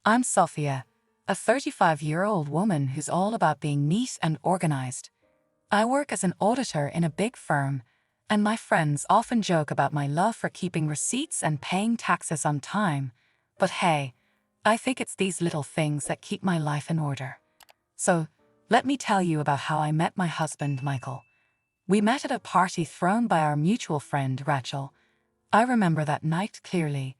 I'm Sophia, a 35-year-old woman who's all about being neat and organized. I work as an auditor in a big firm, and my friends often joke about my love for keeping receipts and paying taxes on time. But hey, I think it's these little things that keep my life in order. So, let me tell you about how I met my husband, Michael. We met at a party thrown by our mutual friend, Rachel. I remember that night clearly.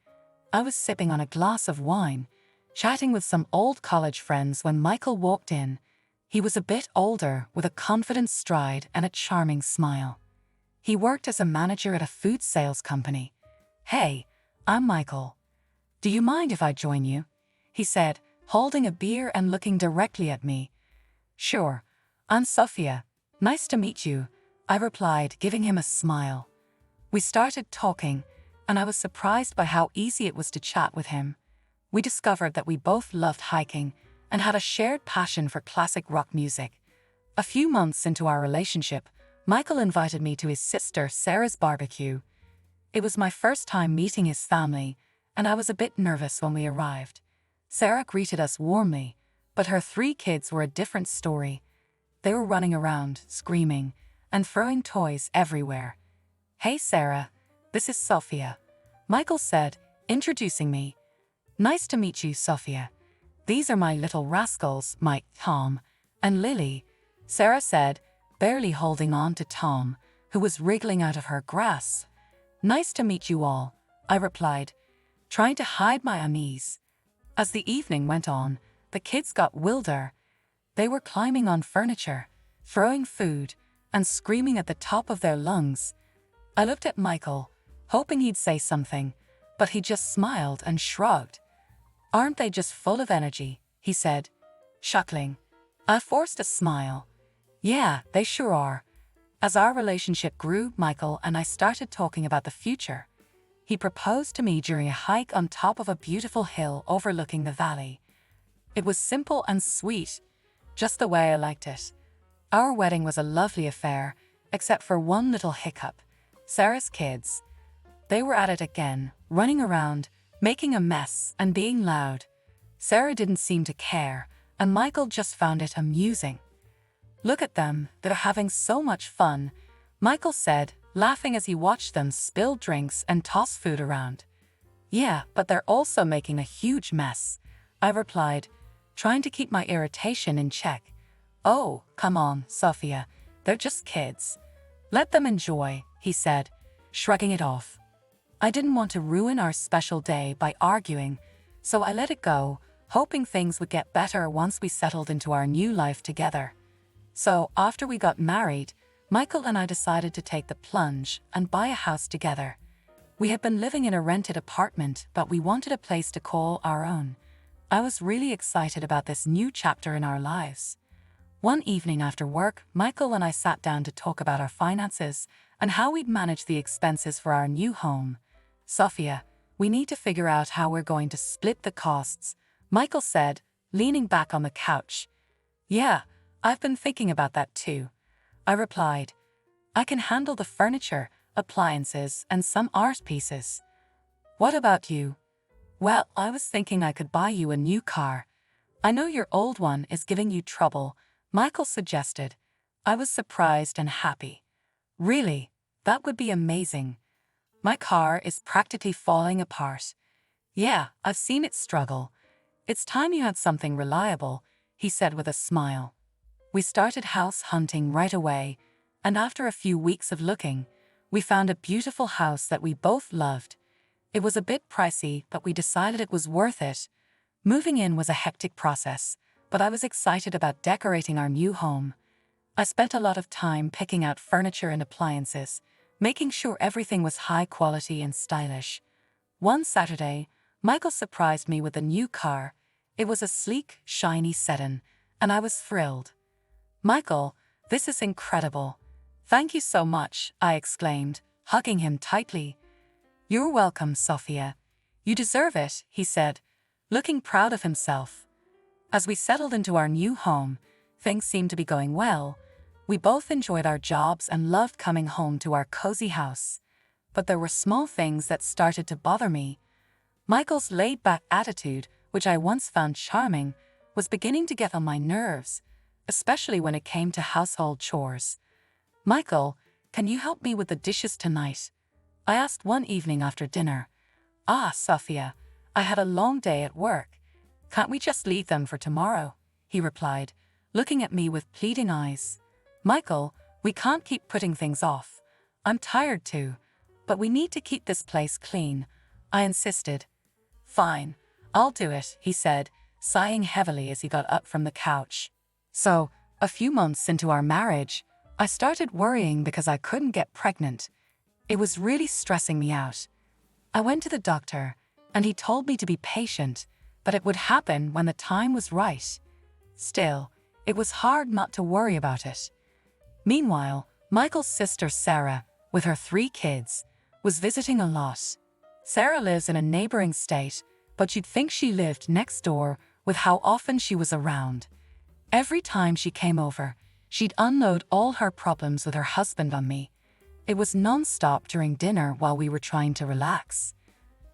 I was sipping on a glass of wine, chatting with some old college friends when Michael walked in. He was a bit older, with a confident stride and a charming smile. He worked as a manager at a food sales company. "Hey, I'm Michael. Do you mind if I join you?" he said, holding a beer and looking directly at me. "Sure, I'm Sophia. Nice to meet you," I replied, giving him a smile. We started talking, and I was surprised by how easy it was to chat with him. We discovered that we both loved hiking and had a shared passion for classic rock music. A few months into our relationship, Michael invited me to his sister Sarah's barbecue. It was my first time meeting his family, and I was a bit nervous when we arrived. Sarah greeted us warmly, but her 3 kids were a different story. They were running around, screaming, and throwing toys everywhere. "Hey Sarah, this is Sophia," Michael said, introducing me. "Nice to meet you, Sophia. These are my little rascals, Mike, Tom, and Lily," Sarah said, barely holding on to Tom, who was wriggling out of her grasp. "Nice to meet you all," I replied, trying to hide my unease. As the evening went on, the kids got wilder. They were climbing on furniture, throwing food, and screaming at the top of their lungs. I looked at Michael, hoping he'd say something, but he just smiled and shrugged. "Aren't they just full of energy?" he said, chuckling. I forced a smile. "Yeah, they sure are." As our relationship grew, Michael and I started talking about the future. He proposed to me during a hike on top of a beautiful hill overlooking the valley. It was simple and sweet, just the way I liked it. Our wedding was a lovely affair, except for one little hiccup: Sarah's kids. They were at it again, running around, making a mess, and being loud. Sarah didn't seem to care, and Michael just found it amusing. "Look at them, they're having so much fun," Michael said, laughing as he watched them spill drinks and toss food around. "Yeah, but they're also making a huge mess," I replied, trying to keep my irritation in check. "Oh, come on, Sophia, they're just kids. Let them enjoy," he said, shrugging it off. I didn't want to ruin our special day by arguing, so I let it go, hoping things would get better once we settled into our new life together. So, after we got married, Michael and I decided to take the plunge and buy a house together. We had been living in a rented apartment, but we wanted a place to call our own. I was really excited about this new chapter in our lives. One evening after work, Michael and I sat down to talk about our finances and how we'd manage the expenses for our new home. "Sophia, we need to figure out how we're going to split the costs," Michael said, leaning back on the couch. "Yeah, I've been thinking about that too," I replied. "I can handle the furniture, appliances, and some art pieces. What about you?" "Well, I was thinking I could buy you a new car. I know your old one is giving you trouble," Michael suggested. I was surprised and happy. "Really? That would be amazing. My car is practically falling apart." "Yeah, I've seen it struggle. It's time you had something reliable," he said with a smile. We started house hunting right away, and after a few weeks of looking, we found a beautiful house that we both loved. It was a bit pricey, but we decided it was worth it. Moving in was a hectic process, but I was excited about decorating our new home. I spent a lot of time picking out furniture and appliances, making sure everything was high quality and stylish. One Saturday, Michael surprised me with a new car. It was a sleek, shiny sedan, and I was thrilled. "Michael, this is incredible. Thank you so much," I exclaimed, hugging him tightly. "You're welcome, Sophia. You deserve it," he said, looking proud of himself. As we settled into our new home, things seemed to be going well. We both enjoyed our jobs and loved coming home to our cozy house. But there were small things that started to bother me. Michael's laid-back attitude which I once found charming, was beginning to get on my nerves, especially when it came to household chores. "Michael, can you help me with the dishes tonight?" I asked one evening after dinner. "Ah, Sophia, I had a long day at work. Can't we just leave them for tomorrow?" he replied, looking at me with pleading eyes. "Michael, we can't keep putting things off. I'm tired too, but we need to keep this place clean," I insisted. "Fine, I'll do it," he said, sighing heavily as he got up from the couch. So, a few months into our marriage, I started worrying because I couldn't get pregnant. It was really stressing me out. I went to the doctor, and he told me to be patient, but it would happen when the time was right. Still, it was hard not to worry about it. Meanwhile, Michael's sister Sarah, with her 3 kids, was visiting a lot. Sarah lives in a neighboring state, but you'd think she lived next door with how often she was around. Every time she came over, she'd unload all her problems with her husband on me. It was non-stop during dinner while we were trying to relax.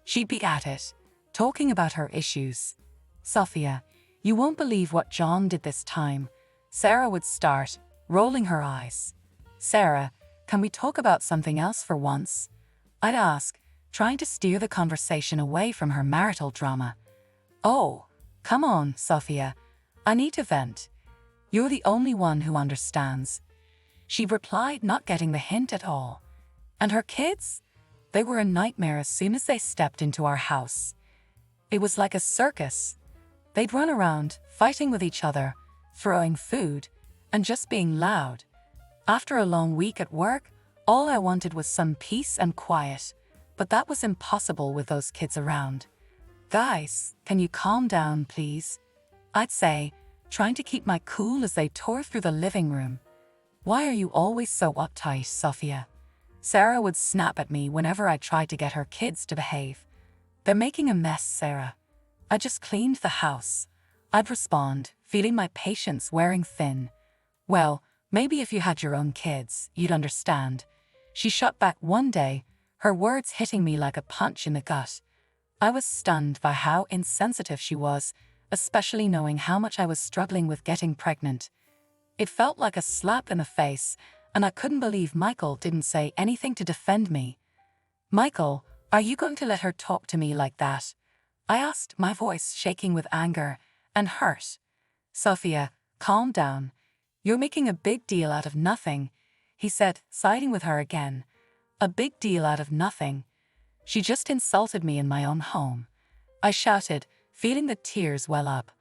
She'd be at it, talking about her issues. "Sophia, you won't believe what John did this time," Sarah would start, rolling her eyes. "Sarah, can we talk about something else for once?" I'd ask, trying to steer the conversation away from her marital drama. "Oh, come on, Sophia. I need to vent. You're the only one who understands." She replied, not getting the hint at all. And her kids? They were a nightmare as soon as they stepped into our house. It was like a circus. They'd run around, fighting with each other, throwing food, and just being loud. After a long week at work, all I wanted was some peace and quiet, but that was impossible with those kids around. "Guys, can you calm down, please?" I'd say, trying to keep my cool as they tore through the living room. "Why are you always so uptight, Sophia?" Sarah would snap at me whenever I tried to get her kids to behave. "They're making a mess, Sarah. I just cleaned the house," I'd respond, feeling my patience wearing thin. "Well, maybe if you had your own kids, you'd understand." She shot back one day, her words hitting me like a punch in the gut. I was stunned by how insensitive she was, especially knowing how much I was struggling with getting pregnant. It felt like a slap in the face, and I couldn't believe Michael didn't say anything to defend me. "Michael, are you going to let her talk to me like that?" I asked, my voice shaking with anger and hurt. "Sophia, calm down. You're making a big deal out of nothing," he said, siding with her again. "A big deal out of nothing. She just insulted me in my own home," I shouted, feeling the tears well up.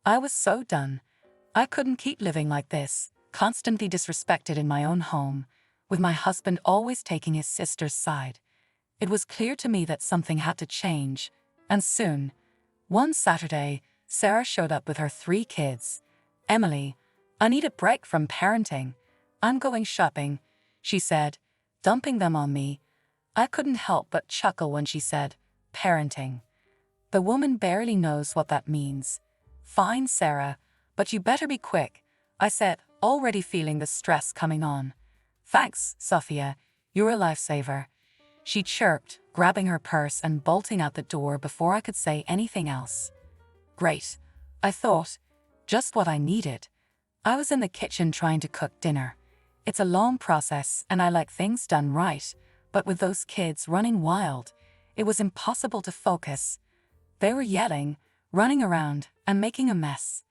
I was so done. I couldn't keep living like this, constantly disrespected in my own home, with my husband always taking his sister's side. It was clear to me that something had to change, and soon. One Saturday, Sarah showed up with her 3 kids. "Emily, I need a break from parenting. I'm going shopping," she said, dumping them on me. I couldn't help but chuckle when she said, "parenting." The woman barely knows what that means. "Fine, Sarah, but you better be quick," I said, already feeling the stress coming on. "Thanks, Sophia. You're a lifesaver," she chirped, grabbing her purse and bolting out the door before I could say anything else. Great, I thought. Just what I needed. I was in the kitchen trying to cook dinner. It's a long process and I like things done right, but with those kids running wild, it was impossible to focus. They were yelling, running around, and making a mess.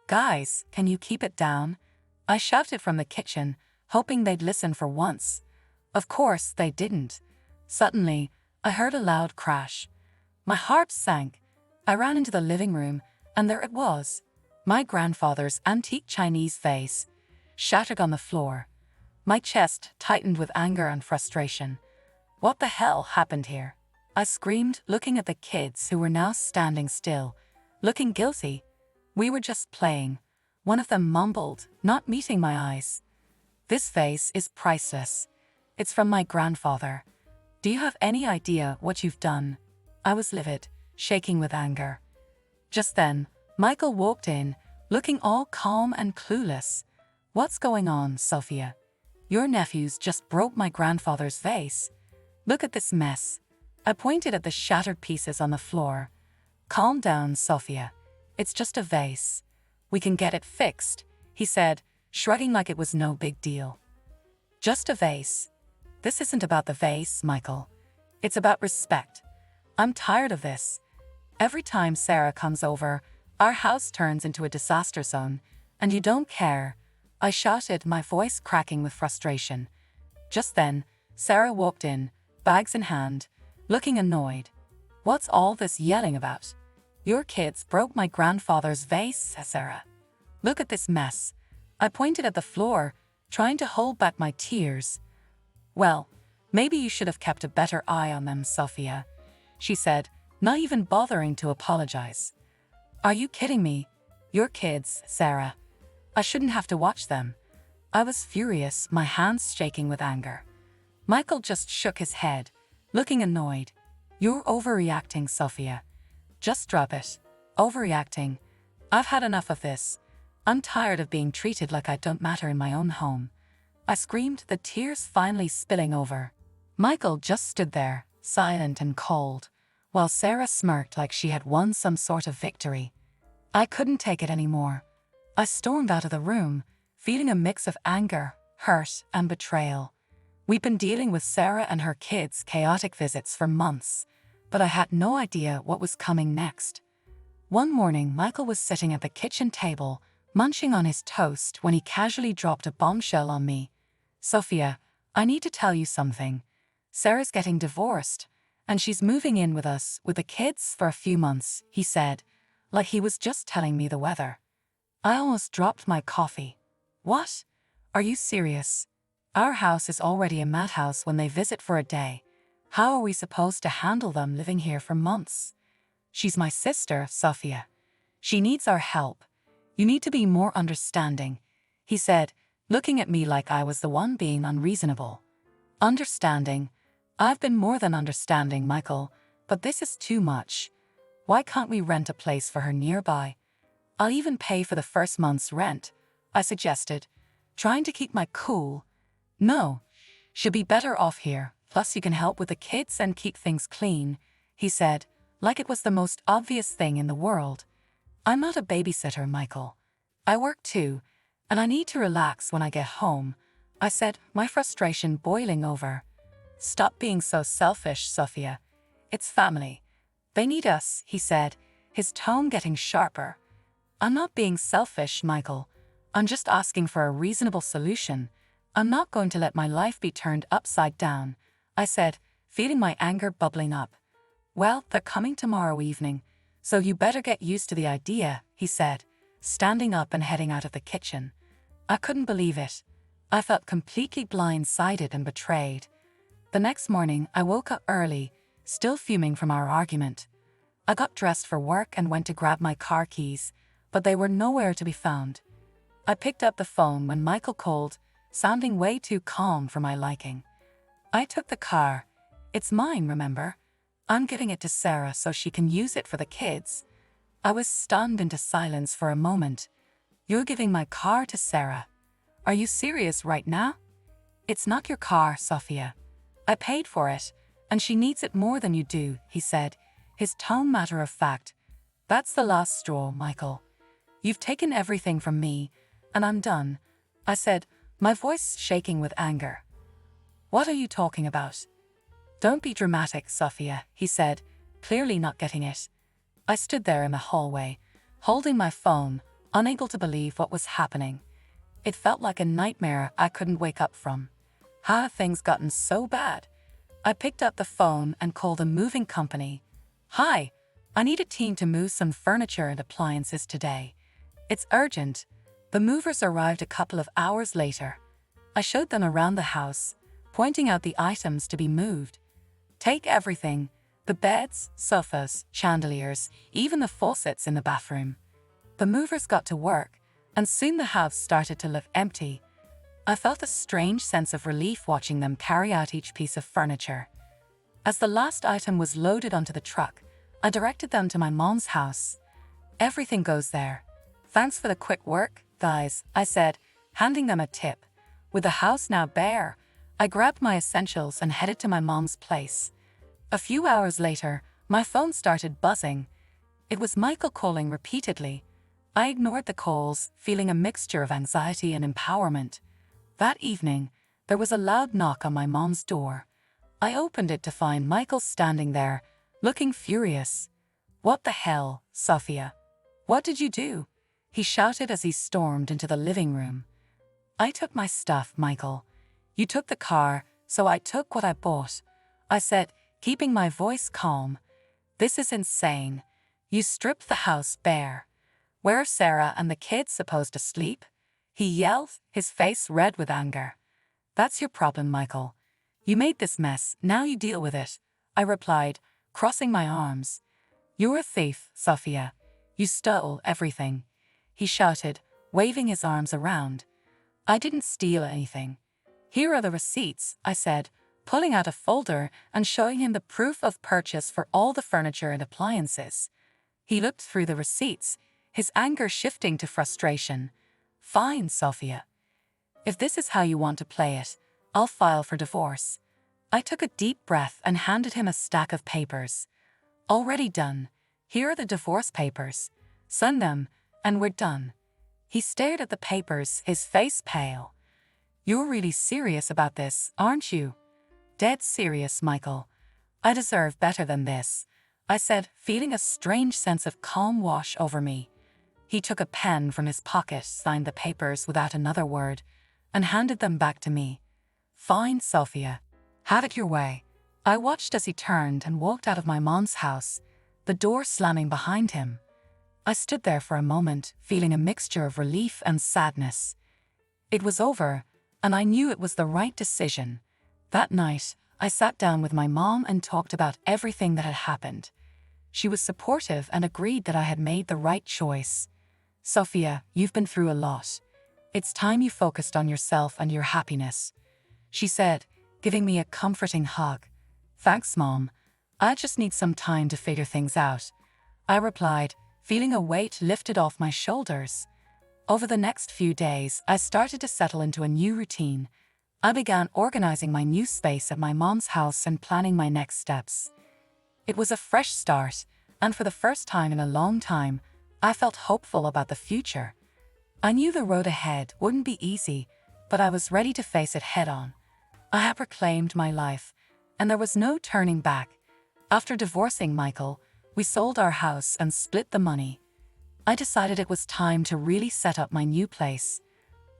"Guys, can you keep it down?" I shouted from the kitchen, hoping they'd listen for once. Of course, they didn't. Suddenly, I heard a loud crash. My heart sank. I ran into the living room, and there it was. My grandfather's antique Chinese vase, shattered on the floor. My chest tightened with anger and frustration. What the hell happened here? I screamed, looking at the kids who were now standing still, looking guilty. "We were just playing," one of them mumbled, not meeting my eyes. "This vase is priceless. It's from my grandfather. Do you have any idea what you've done?" I was livid, shaking with anger. Just then, Michael walked in, looking all calm and clueless. "What's going on, Sophia? Your nephews just broke my grandfather's vase. Look at this mess." I pointed at the shattered pieces on the floor. Calm down, Sophia. It's just a vase. We can get it fixed, he said, shrugging like it was no big deal. Just a vase. This isn't about the vase, Michael. It's about respect. I'm tired of this. Every time Sarah comes over, our house turns into a disaster zone, and you don't care. I shouted, my voice cracking with frustration. Just then, Sarah walked in, bags in hand, looking annoyed. What's all this yelling about? Your kids broke my grandfather's vase, Sarah. Look at this mess. I pointed at the floor, trying to hold back my tears. Well, maybe you should have kept a better eye on them, Sophia, she said, not even bothering to apologize. Are you kidding me? Your kids, Sarah. I shouldn't have to watch them. I was furious, my hands shaking with anger. Michael just shook his head, looking annoyed. You're overreacting, Sophia. Just drop it. Overreacting. I've had enough of this. I'm tired of being treated like I don't matter in my own home. I screamed, the tears finally spilling over. Michael just stood there, silent and cold, while Sarah smirked like she had won some sort of victory. I couldn't take it anymore. I stormed out of the room, feeling a mix of anger, hurt, and betrayal. We'd been dealing with Sarah and her kids' chaotic visits for months, but I had no idea what was coming next. One morning, Michael was sitting at the kitchen table, munching on his toast when he casually dropped a bombshell on me. Sophia, I need to tell you something. Sarah's getting divorced, and she's moving in with us with the kids for a few months, he said, like he was just telling me the weather. I almost dropped my coffee. What? Are you serious? Our house is already a madhouse when they visit for a day. How are we supposed to handle them living here for months? She's my sister, Sophia. She needs our help. You need to be more understanding, he said, looking at me like I was the one being unreasonable. Understanding? I've been more than understanding, Michael, but this is too much. Why can't we rent a place for her nearby? I'll even pay for the first month's rent, I suggested, trying to keep my cool. No, she'll be better off here, plus you can help with the kids and keep things clean, he said, like it was the most obvious thing in the world. I'm not a babysitter, Michael. I work too, and I need to relax when I get home, I said, my frustration boiling over. Stop being so selfish, Sophia. It's family. They need us, he said, his tone getting sharper. I'm not being selfish, Michael. I'm just asking for a reasonable solution. I'm not going to let my life be turned upside down, I said, feeling my anger bubbling up. Well, they're coming tomorrow evening, so you better get used to the idea, he said, standing up and heading out of the kitchen. I couldn't believe it. I felt completely blindsided and betrayed. The next morning, I woke up early, still fuming from our argument. I got dressed for work and went to grab my car keys, but they were nowhere to be found. I picked up the phone when Michael called, sounding way too calm for my liking. I took the car. It's mine, remember? I'm giving it to Sarah so she can use it for the kids. I was stunned into silence for a moment. You're giving my car to Sarah? Are you serious right now? It's not your car, Sophia. I paid for it, and she needs it more than you do, he said, his tone matter of fact. That's the last straw, Michael. You've taken everything from me, and I'm done, I said, my voice shaking with anger. What are you talking about? Don't be dramatic, Sophia, he said, clearly not getting it. I stood there in the hallway, holding my phone, unable to believe what was happening. It felt like a nightmare I couldn't wake up from. How have things gotten so bad? I picked up the phone and called a moving company. Hi, I need a team to move some furniture and appliances today. It's urgent. The movers arrived a couple of hours later. I showed them around the house, pointing out the items to be moved. Take everything, the beds, sofas, chandeliers, even the faucets in the bathroom. The movers got to work, and soon the house started to look empty. I felt a strange sense of relief watching them carry out each piece of furniture. As the last item was loaded onto the truck, I directed them to my mom's house. Everything goes there. Thanks for the quick work, guys, I said, handing them a tip. With the house now bare, I grabbed my essentials and headed to my mom's place. A few hours later, my phone started buzzing. It was Michael calling repeatedly. I ignored the calls, feeling a mixture of anxiety and empowerment. That evening, there was a loud knock on my mom's door. I opened it to find Michael standing there, looking furious. "What the hell, Sophia? What did you do?" he shouted as he stormed into the living room. "I took my stuff, Michael. You took the car, so I took what I bought," I said, keeping my voice calm. "This is insane. You stripped the house bare. Where are Sarah and the kids supposed to sleep?" he yelled, his face red with anger. "That's your problem, Michael. You made this mess, now you deal with it," I replied, crossing my arms. "You're a thief, Sophia. You stole everything," he shouted, waving his arms around. "I didn't steal anything. Here are the receipts," I said, pulling out a folder and showing him the proof of purchase for all the furniture and appliances. He looked through the receipts, his anger shifting to frustration. "Fine, Sophia. If this is how you want to play it, I'll file for divorce." I took a deep breath and handed him a stack of papers. "Already done. Here are the divorce papers. Sign them, and we're done." He stared at the papers, his face pale. "You're really serious about this, aren't you?" "Dead serious, Michael. I deserve better than this," I said, feeling a strange sense of calm wash over me. He took a pen from his pocket, signed the papers without another word, and handed them back to me. "Fine, Sophia. Have it your way." I watched as he turned and walked out of my mom's house, the door slamming behind him. I stood there for a moment, feeling a mixture of relief and sadness. It was over, and I knew it was the right decision. That night, I sat down with my mom and talked about everything that had happened. She was supportive and agreed that I had made the right choice. "Sophia, you've been through a lot. It's time you focused on yourself and your happiness," she said, giving me a comforting hug. "Thanks, Mom. I just need some time to figure things out," I replied, feeling a weight lifted off my shoulders. Over the next few days, I started to settle into a new routine. I began organizing my new space at my mom's house and planning my next steps. It was a fresh start, and for the first time in a long time, I felt hopeful about the future. I knew the road ahead wouldn't be easy, but I was ready to face it head-on. I had reclaimed my life, and there was no turning back. After divorcing Michael, we sold our house and split the money. I decided it was time to really set up my new place.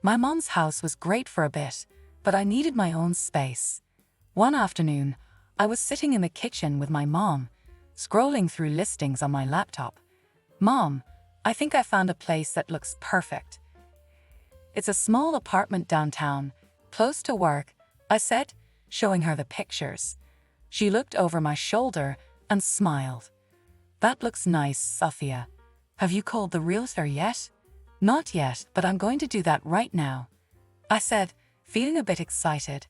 My mom's house was great for a bit, but I needed my own space. One afternoon, I was sitting in the kitchen with my mom, scrolling through listings on my laptop. "Mom, I think I found a place that looks perfect. It's a small apartment downtown, close to work," I said, showing her the pictures. She looked over my shoulder and smiled. "That looks nice, Sophia. Have you called the realtor yet?" "Not yet, but I'm going to do that right now," I said, feeling a bit excited.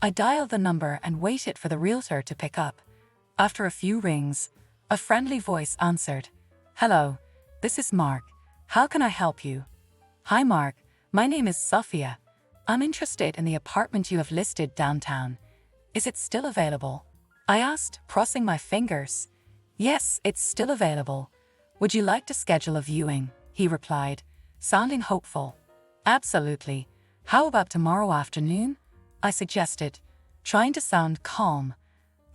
I dialed the number and waited for the realtor to pick up. After a few rings, a friendly voice answered. "Hello, this is Mark. How can I help you?" "Hi Mark, my name is Sophia. I'm interested in the apartment you have listed downtown. Is it still available?" I asked, crossing my fingers. "Yes, it's still available. Would you like to schedule a viewing?" he replied, sounding hopeful. "Absolutely. How about tomorrow afternoon?" I suggested, trying to sound calm.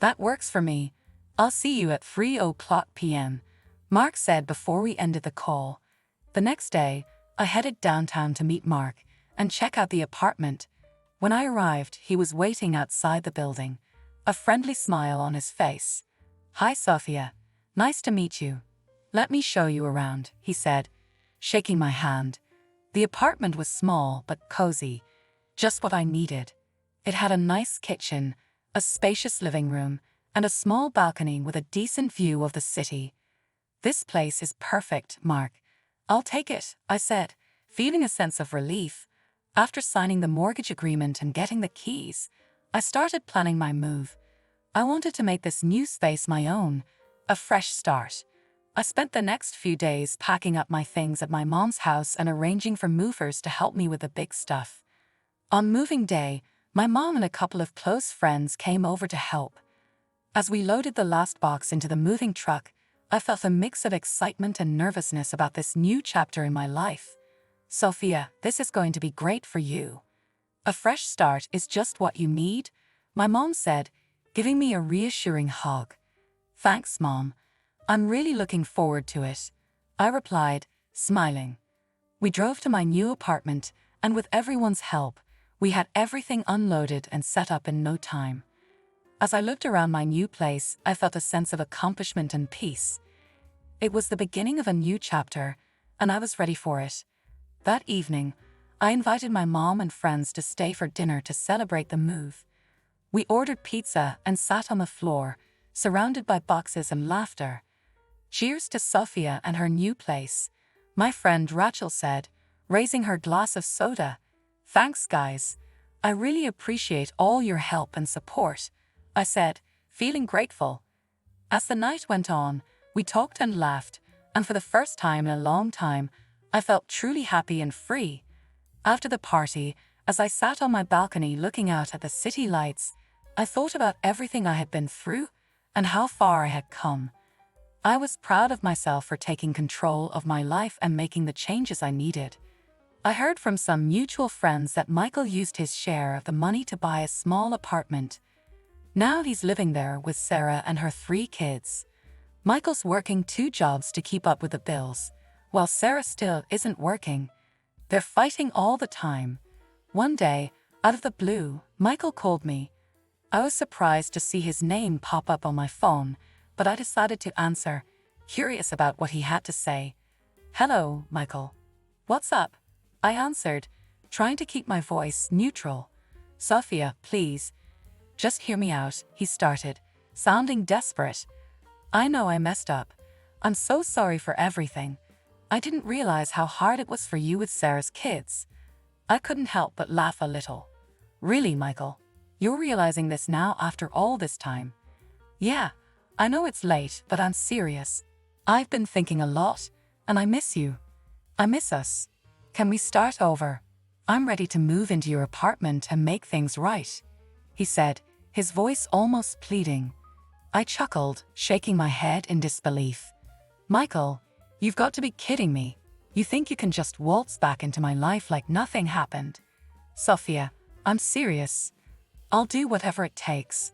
"That works for me. I'll see you at 3:00 p.m., Mark said before we ended the call. The next day, I headed downtown to meet Mark and check out the apartment. When I arrived, he was waiting outside the building, a friendly smile on his face. "Hi, Sophia. Nice to meet you. Let me show you around," he said, shaking my hand. The apartment was small but cozy, just what I needed. It had a nice kitchen, a spacious living room, and a small balcony with a decent view of the city. "This place is perfect, Mark. I'll take it," I said, feeling a sense of relief. After signing the mortgage agreement and getting the keys, I started planning my move. I wanted to make this new space my own, a fresh start. I spent the next few days packing up my things at my mom's house and arranging for movers to help me with the big stuff. On moving day, my mom and a couple of close friends came over to help. As we loaded the last box into the moving truck, I felt a mix of excitement and nervousness about this new chapter in my life. Sophia, this is going to be great for you. A fresh start is just what you need, my mom said, giving me a reassuring hug. Thanks, Mom. I'm really looking forward to it, I replied, smiling. We drove to my new apartment, and with everyone's help, we had everything unloaded and set up in no time. As I looked around my new place, I felt a sense of accomplishment and peace. It was the beginning of a new chapter, and I was ready for it. That evening, I invited my mom and friends to stay for dinner to celebrate the move. We ordered pizza and sat on the floor, surrounded by boxes and laughter. Cheers to Sophia and her new place, my friend Rachel said, raising her glass of soda. Thanks, guys. I really appreciate all your help and support, I said, feeling grateful. As the night went on, we talked and laughed, and for the first time in a long time, I felt truly happy and free. After the party, as I sat on my balcony looking out at the city lights, I thought about everything I had been through and how far I had come. I was proud of myself for taking control of my life and making the changes I needed. I heard from some mutual friends that Michael used his share of the money to buy a small apartment. Now he's living there with Sarah and her 3 kids. Michael's working 2 jobs to keep up with the bills, while Sarah still isn't working. They're fighting all the time. One day, out of the blue, Michael called me. I was surprised to see his name pop up on my phone, but I decided to answer, curious about what he had to say. Hello, Michael. What's up? I answered, trying to keep my voice neutral. Sophia, please. Just hear me out, he started, sounding desperate. I know I messed up. I'm so sorry for everything. I didn't realize how hard it was for you with Sarah's kids. I couldn't help but laugh a little. Really, Michael? You're realizing this now after all this time? Yeah, I know it's late, but I'm serious. I've been thinking a lot, and I miss you. I miss us. Can we start over? I'm ready to move into your apartment and make things right, he said, his voice almost pleading. I chuckled, shaking my head in disbelief. Michael, you've got to be kidding me. You think you can just waltz back into my life like nothing happened? Sophia, I'm serious. I'll do whatever it takes.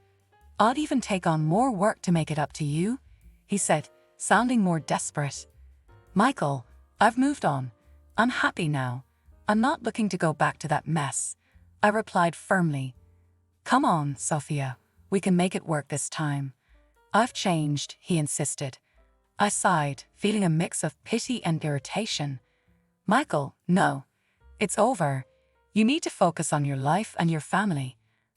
I'd even take on more work to make it up to you, he said, sounding more desperate. Michael, I've moved on. I'm happy now. I'm not looking to go back to that mess, I replied firmly. Come on, Sophia. We can make it work this time. I've changed, he insisted. I sighed, feeling a mix of pity and irritation. Michael, no. It's over. You need to focus on your life and your family.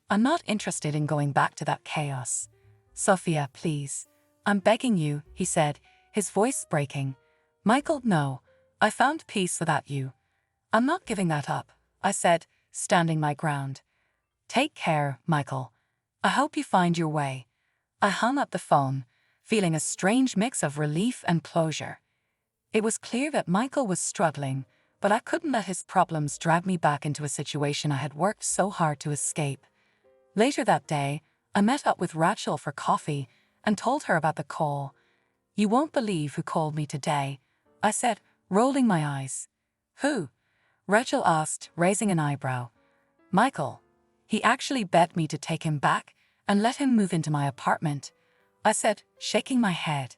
I'm not interested in going back to that chaos. Sophia, please. I'm begging you, he said, his voice breaking. Michael, no. I found peace without you. I'm not giving that up, I said, standing my ground. Take care, Michael. I hope you find your way. I hung up the phone, feeling a strange mix of relief and closure. It was clear that Michael was struggling, but I couldn't let his problems drag me back into a situation I had worked so hard to escape. Later that day, I met up with Rachel for coffee and told her about the call. You won't believe who called me today, I said, rolling my eyes. Who? Rachel asked, raising an eyebrow. Michael. He actually begged me to take him back and let him move into my apartment, I said, shaking my head.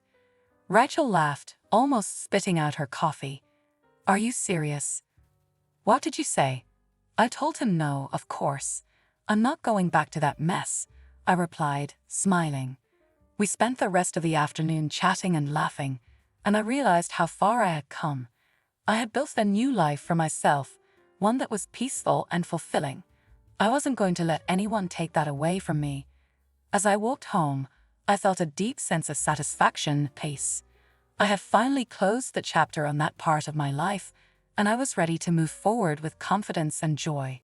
Rachel laughed, almost spitting out her coffee. Are you serious? What did you say? I told him no, of course. I'm not going back to that mess, I replied, smiling. We spent the rest of the afternoon chatting and laughing, and I realized how far I had come. I had built a new life for myself, one that was peaceful and fulfilling. I wasn't going to let anyone take that away from me. As I walked home, I felt a deep sense of satisfaction and peace. I had finally closed the chapter on that part of my life, and I was ready to move forward with confidence and joy.